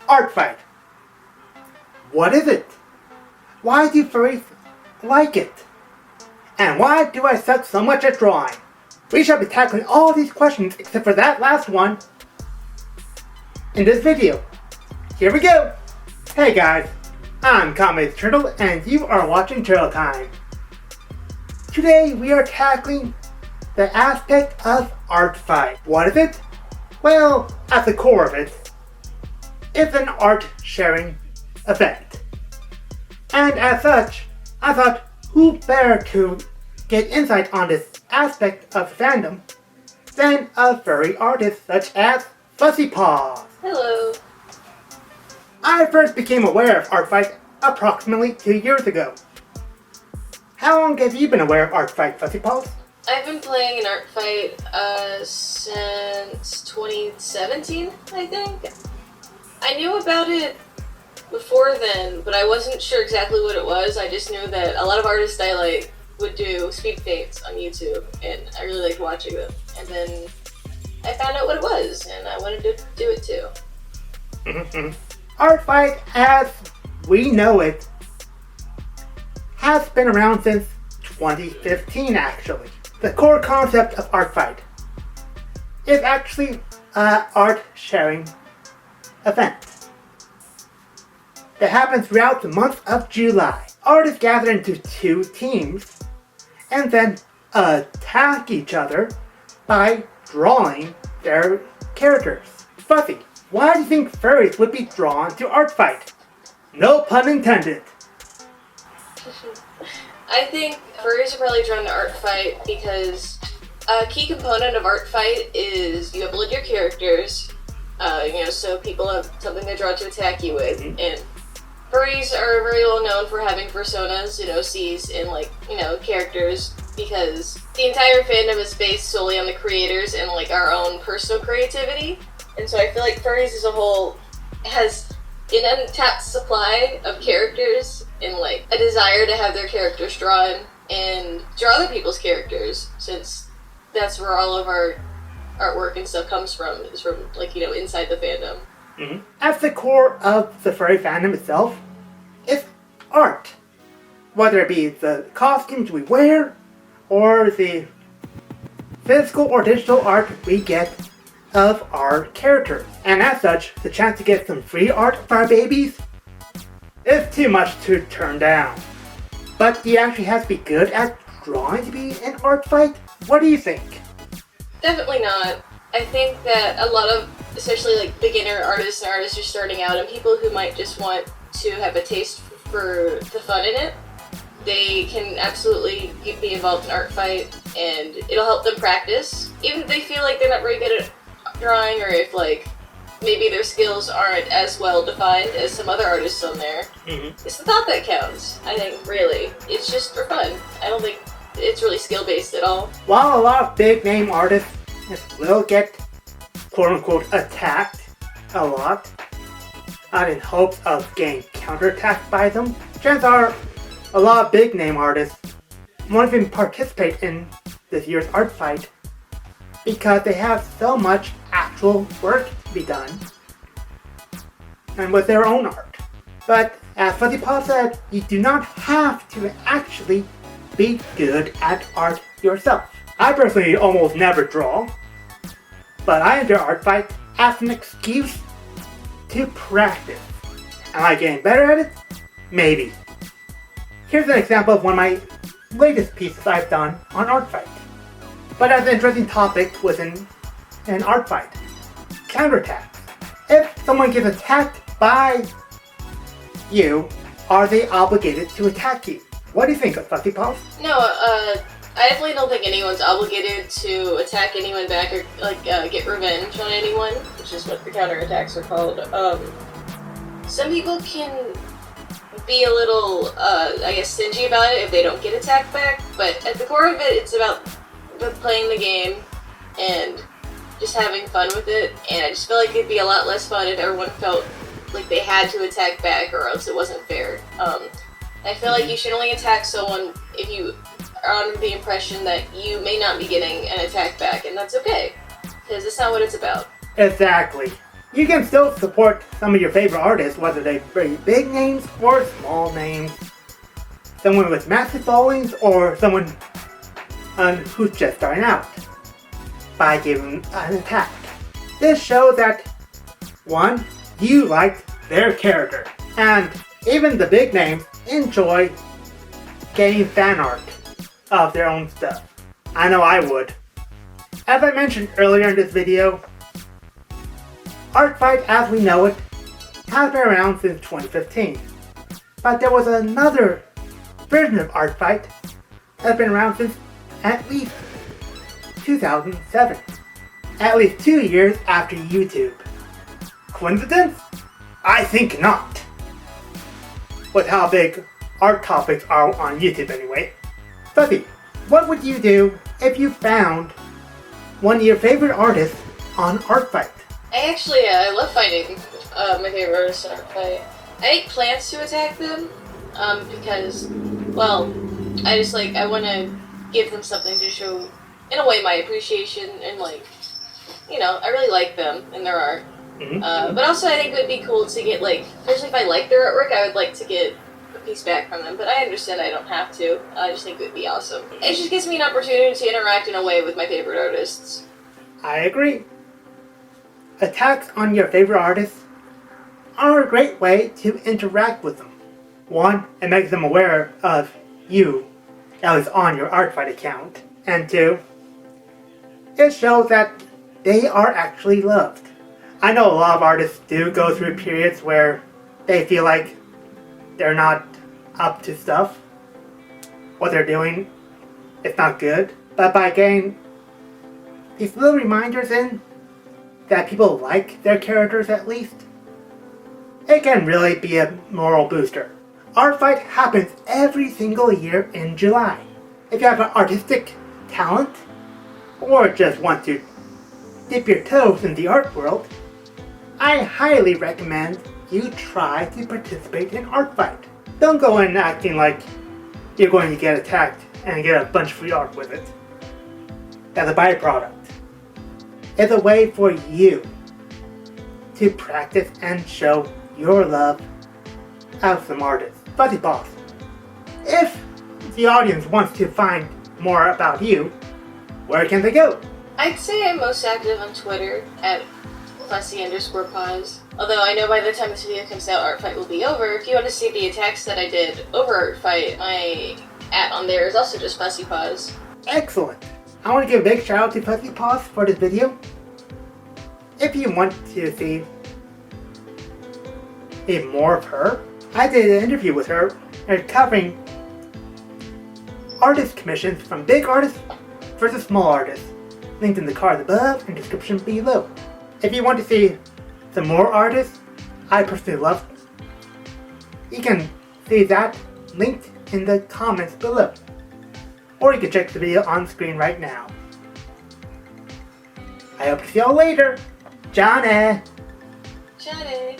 Artfight. What is it? Why do furries like it? And why do I suck so much at drawing? We shall be tackling all these questions except for that last one in this video. Here we go! Hey guys, I'm Kame Turtle and you are watching Turtle Time. Today we are tackling the aspect of Artfight. What is it? Well, at the core of it, it's an art sharing event. And as such, I thought who better to get insight on this aspect of fandom than a furry artist such as Fussypaws. Hello. I first became aware of Artfight approximately 2 years ago. How long have you been aware of Artfight, Fussypaws? I've been playing an Artfight since 2017, I think. I knew about it before then, but I wasn't sure exactly what it was. I just knew that a lot of artists I like would do speed paints on YouTube, and I really liked watching them. And then I found out what it was, and I wanted to do it too. Artfight, as we know it, has been around since 2015 actually. The core concept of Artfight is actually an art sharing event that happens throughout the month of July. Artists gather into 2 teams and then attack each other by drawing their characters. Fuzzy, why do you think furries would be drawn to Artfight? No pun intended. I think furries are probably drawn to Artfight because a key component of Artfight is you upload your characters, so people have something they're drawn to attack you with, and furries are very well known for having personas and OCs and characters because the entire fandom is based solely on the creators and our own personal creativity. And so I feel like furries as a whole has an untapped supply of characters and a desire to have their characters drawn and draw other people's characters, since that's where all of our artwork and stuff comes from, is from inside the fandom. At the core of the furry fandom itself is art. Whether it be the costumes we wear or the physical or digital art we get of our characters. And as such, the chance to get some free art for our babies is too much to turn down. But do you actually have to be good at drawing to be in Artfight? What do you think? Definitely not. I think that a lot of, especially beginner artists and artists just starting out, and people who might just want to have a taste for the fun in it, they can absolutely be involved in Artfight, and it'll help them practice. Even if they feel like they're not very good at drawing, or if maybe their skills aren't as well defined as some other artists on there. It's the thought that counts, I think, really. It's just for fun. I don't think it's really skill-based at all. While a lot of big name artists will get quote-unquote attacked a lot, in hopes of getting counterattacked by them, chances are a lot of big name artists won't even participate in this year's Artfight because they have so much actual work to be done and with their own art. But as Fussypaws said, you do not have to actually be good at art yourself. I personally almost never draw, but I enjoy Artfight as an excuse to practice. Am I getting better at it? Maybe. Here's an example of one of my latest pieces I've done on Artfight. But as an interesting topic within an Artfight, counterattacks. If someone gets attacked by you, are they obligated to attack you? What do you think of Fussypaws? No, I definitely don't think anyone's obligated to attack anyone back or get revenge on anyone, which is what the counterattacks are called. Some people can be a little, stingy about it if they don't get attacked back, but at the core of it, it's about playing the game and just having fun with it, and I just feel like it'd be a lot less fun if everyone felt like they had to attack back or else it wasn't fair. I feel like you should only attack someone if you are under the impression that you may not be getting an attack back, and that's okay, because it's not what it's about. Exactly. You can still support some of your favorite artists, whether they're very big names or small names. Someone with massive followings or someone who's just starting out, by giving an attack. This shows that, 1, you liked their character, and even the big names enjoy getting fan art of their own stuff. I know I would. As I mentioned earlier in this video, Artfight as we know it has been around since 2015. But there was another version of Artfight that's been around since at least 2007. At least 2 years after YouTube. Coincidence? I think not. With how big art topics are on YouTube anyway. Fussy, what would you do if you found one of your favorite artists on Artfight? I love finding my favorite artists on Artfight. I make plans to attack them because, well, I want to give them something to show, in a way, my appreciation and, like, you know, I really like them and their art. But also I think it would be cool to get, like, especially if I like their artwork, I would like to get a piece back from them. But I understand I don't have to. I just think it would be awesome. It just gives me an opportunity to interact in a way with my favorite artists. I agree. Attacks on your favorite artists are a great way to interact with them. 1, it makes them aware of you, at least on your Artfight account. And 2, it shows that they are actually loved. I know a lot of artists do go through periods where they feel like they're not up to stuff. What they're doing is not good. But by getting these little reminders in that people like their characters at least, it can really be a moral booster. Artfight happens every single year in July. If you have an artistic talent, or just want to dip your toes in the art world, I highly recommend you try to participate in Artfight. Don't go in acting like you're going to get attacked and get a bunch of free art with it. As a byproduct. It's a way for you to practice and show your love of some artists. Fussypaws, if the audience wants to find more about you, where can they go? I'd say I'm most active on Twitter at Fussy_paws. Although I know by the time this video comes out, Artfight will be over. If you want to see the attacks that I did over Artfight, my @ on there is also just Fussypaws. Excellent. I want to give a big shout out to Fussypaws for this video. If you want to see more of her, I did an interview with her covering artist commissions from big artists versus small artists. Linked in the card above and description below. If you want to see some more artists I personally love, you can see that linked in the comments below. Or you can check the video on screen right now. I hope to see y'all later. Johnny! Johnny!